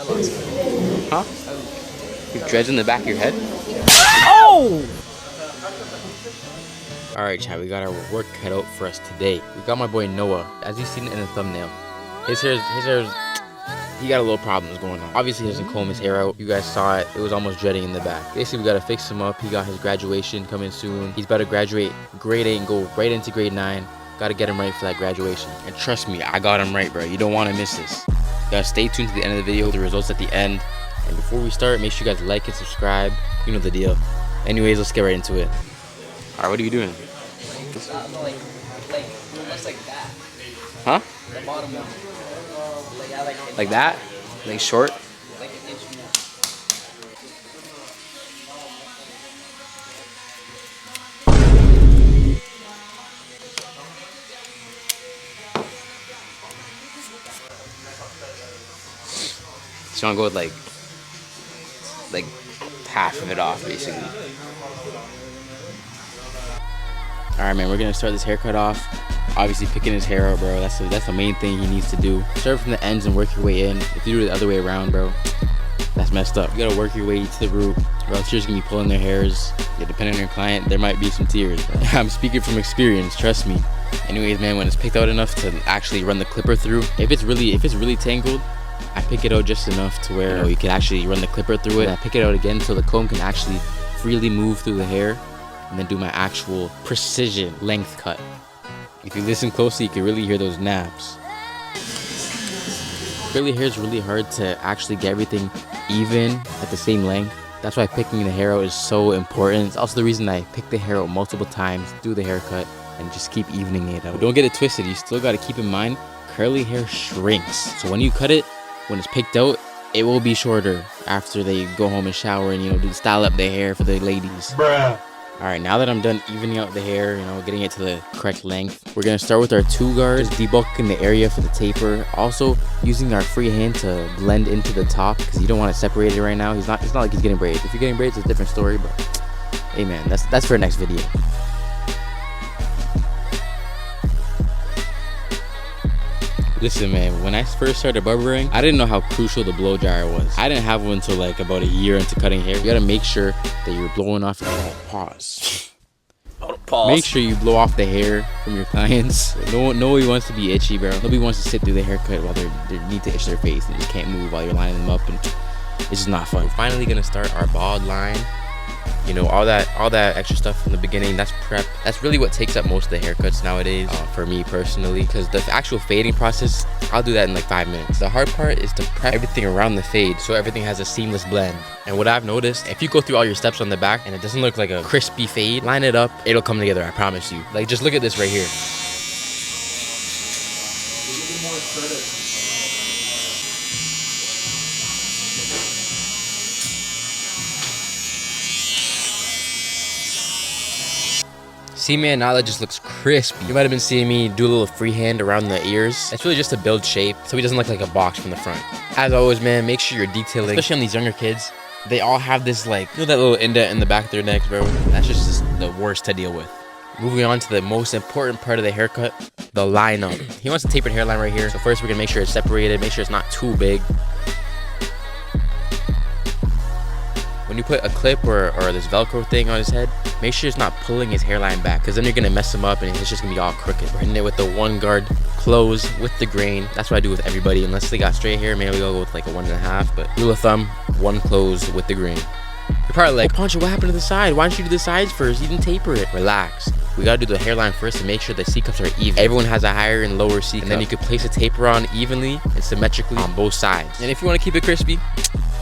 Huh? You have dreads in the back of your head? Oh! Alright, chat, we got our work cut out for us today. We got my boy Noah, as you've seen in the thumbnail. His hair's, he got a little problems going on. Obviously, he doesn't comb his hair out. You guys saw it. It was almost dreading in the back. Basically, we gotta fix him up. He got his graduation coming soon. He's about to graduate grade 8 and go right into grade 9. Gotta get him right for that graduation. And trust me, I got him right, bro. You don't want to miss this. You gotta stay tuned to the end of the video, the results at the end. And before we start, make sure you guys like and subscribe. You know the deal. Anyways, let's get right into it. Alright, what are you doing? Almost like that. Huh? The bottom one. Like that? Like short? Like an inch more. So you wanna go with like half of it off, basically. Alright, man, we're gonna start this haircut off. Obviously picking his hair out, bro. That's the main thing he needs to do. Start from the ends and work your way in. If you do it the other way around, bro, that's messed up. You gotta work your way to the root, or else you're just gonna be pulling their hairs. Yeah, depending on your client, there might be some tears. I'm speaking from experience, trust me. Anyways, man, when it's picked out enough to actually run the clipper through, if it's really tangled, I pick it out just enough to where you can actually run the clipper through it. And I pick it out again so the comb can actually freely move through the hair, and then do my actual precision length cut. If you listen closely, you can really hear those naps. Curly hair is really hard to actually get everything even at the same length. That's why picking the hair out is so important. It's also the reason I pick the hair out multiple times, do the haircut, and just keep evening it out. But don't get it twisted. You still got to keep in mind, curly hair shrinks. So when you cut it, when it's picked out, it will be shorter after they go home and shower and, do style up their hair for the ladies. Bruh. Alright, now that I'm done evening out the hair, getting it to the correct length, we're going to start with our 2 guard, just debulking the area for the taper. Also, using our free hand to blend into the top, because you don't want to separate it right now. It's not like he's getting braids. If you're getting braids, it's a different story, but hey man, that's for the next video. Listen, man, when I first started barbering, I didn't know how crucial the blow dryer was. I didn't have one until like about a year into cutting hair. You gotta make sure that you're blowing off. Pause. Make sure you blow off the hair from your clients. Nobody wants to be itchy, bro. Nobody wants to sit through the haircut while they need to itch their face and just can't move while you're lining them up, and it's just not fun. We're finally gonna start our bald line. All that extra stuff from the beginning, that's prep. That's really what takes up most of the haircuts nowadays, for me personally, because the actual fading process, I'll do that in like 5 minutes. The hard part is to prep everything around the fade so everything has a seamless blend. And what I've noticed, if you go through all your steps on the back and it doesn't look like a crispy fade, line it up, it'll come together, I promise you. Like, just look at this right here. See, man, now that just looks crispy. You might have been seeing me do a little freehand around the ears. It's really just to build shape so he doesn't look like a box from the front. As always, man, make sure you're detailing, especially on these younger kids. They all have this, that little indent in the back of their necks, bro. That's just the worst to deal with. Moving on to the most important part of the haircut, the lineup. He wants a tapered hairline right here. So first, we're gonna make sure it's separated, make sure it's not too big. When you put a clip or this Velcro thing on his head, make sure it's not pulling his hairline back, because then you're gonna mess him up and it's just gonna be all crooked. We're hitting it with the 1 guard close with the grain. That's what I do with everybody, unless they got straight hair. Maybe we'll go with like a 1.5, but rule of thumb, 1 close with the grain. You're probably like, Poncho, what happened to the side? Why don't you do the sides first? You didn't taper it. Relax. We gotta do the hairline first to make sure the C-cups are even. Everyone has a higher and lower C-cup, and then you can place a taper on evenly and symmetrically on both sides. And if you want to keep it crispy,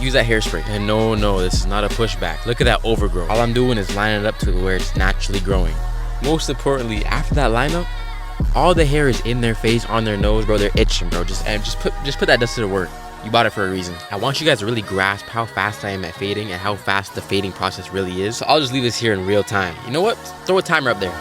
use that hairspray. And no, this is not a pushback. Look at that overgrowth. All I'm doing is lining it up to where it's naturally growing. Most importantly, after that lineup, all the hair is in their face, on their nose, bro. They're itching, bro. Just put that dust to the work. You bought it for a reason. I want you guys to really grasp how fast I am at fading and how fast the fading process really is. So I'll just leave this here in real time. You know what? Throw a timer up there.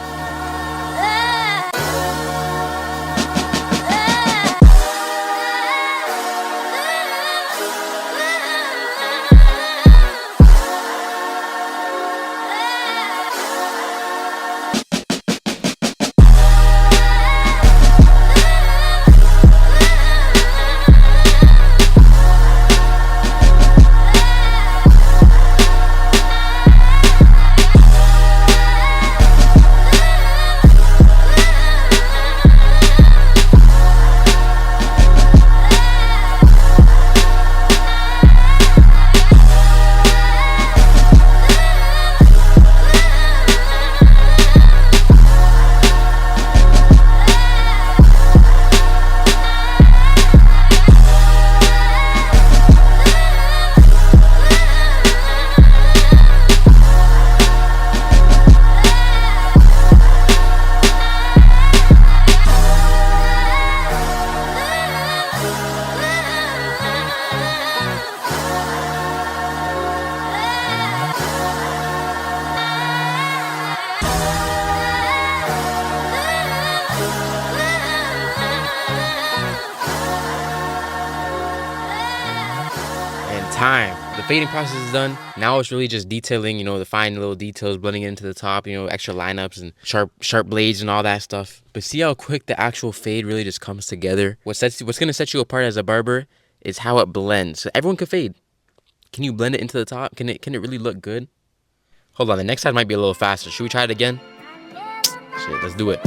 time. The fading process is done. Now it's really just detailing, you know, the fine little details, blending it into the top, you know, extra lineups and sharp blades and all that stuff. But see how quick the actual fade really just comes together. What's gonna set you apart as a barber is how it blends. So everyone can fade. Can you blend it into the top? Can it really look good? Hold on, the next side might be a little faster. Should we try it again? Shit, let's do it.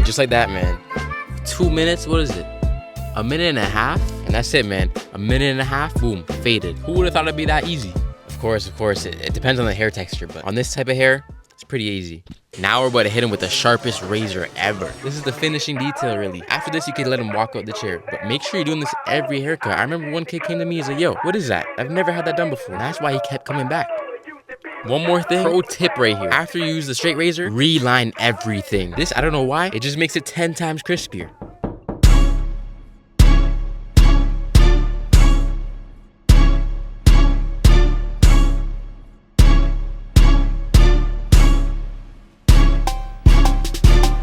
Just like that, man. 2 minutes, what is it? A minute and a half? And that's it, man. A minute and a half, boom, faded. Who would have thought it'd be that easy? Of course, it depends on the hair texture, but on this type of hair, it's pretty easy. Now we're about to hit him with the sharpest razor ever. This is the finishing detail, really. After this, you can let him walk out the chair. But make sure you're doing this every haircut. I remember one kid came to me and said, yo, what is that? I've never had that done before. And that's why he kept coming back. One more thing, pro tip right here. After you use the straight razor, reline everything. This, I don't know why, it just makes it 10 times crispier.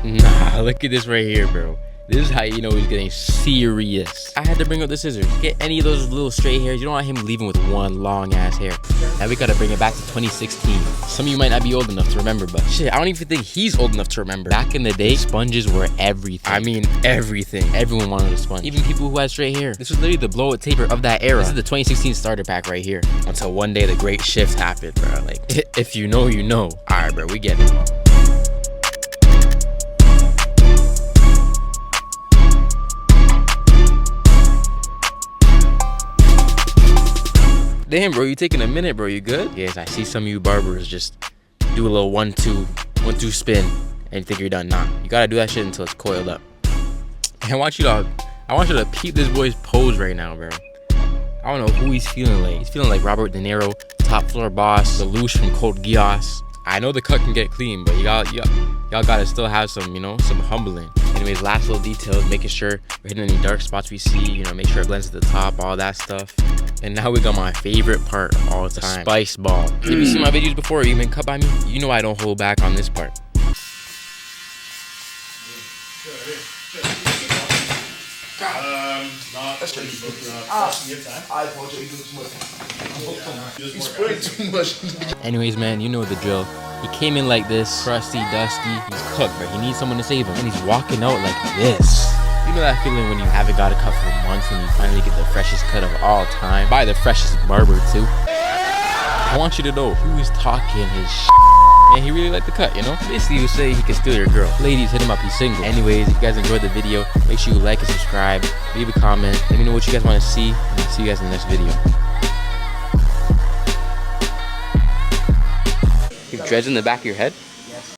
Nah, look at this right here, bro. This is how you know he's getting serious. I had to bring up the scissors. Get any of those little straight hairs. You don't want him leaving with one long ass hair. Now we gotta bring it back to 2016. Some of you might not be old enough to remember, but shit, I don't even think he's old enough to remember. Back in the day, sponges were everything. I mean, everything. Everyone wanted a sponge. Even people who had straight hair. This was literally the blowout taper of that era. This is the 2016 starter pack right here. Until one day the great shift happened, bro. Like, if you know, you know. All right, bro, we get it. Damn, bro, you taking a minute, bro. You good? Yes, I see some of you barbers just do a little 1-2 spin and think you're done. Nah, you gotta do that shit until it's coiled up. And I want you to peep this boy's pose right now, bro. I don't know who he's feeling like. He's feeling like Robert De Niro, top floor boss, the Luge from Code Geass. I know the cut can get clean, but y'all gotta still have some, you know, some humbling. Anyways, last little details, making sure we're hitting any dark spots we see, you know, make sure it blends to the top, all that stuff. And now we got my favorite part of all time, the spice ball. If you've seen my videos before or you've been cut by me, you know I don't hold back on this part. Anyways, man, you know the drill. He came in like this, crusty, dusty. He's cooked, but he needs someone to save him. And he's walking out like this. You know that feeling when you haven't got a cut for months and you finally get the freshest cut of all time? By the freshest barber, too. I want you to know who's talking his shit. Man, he really liked the cut, you know? Basically, you say he can steal your girl. Ladies, hit him up, he's single. Anyways, if you guys enjoyed the video, make sure you like and subscribe. Leave a comment. Let me know what you guys want to see. And I'll see you guys in the next video. You have dreads in the back of your head?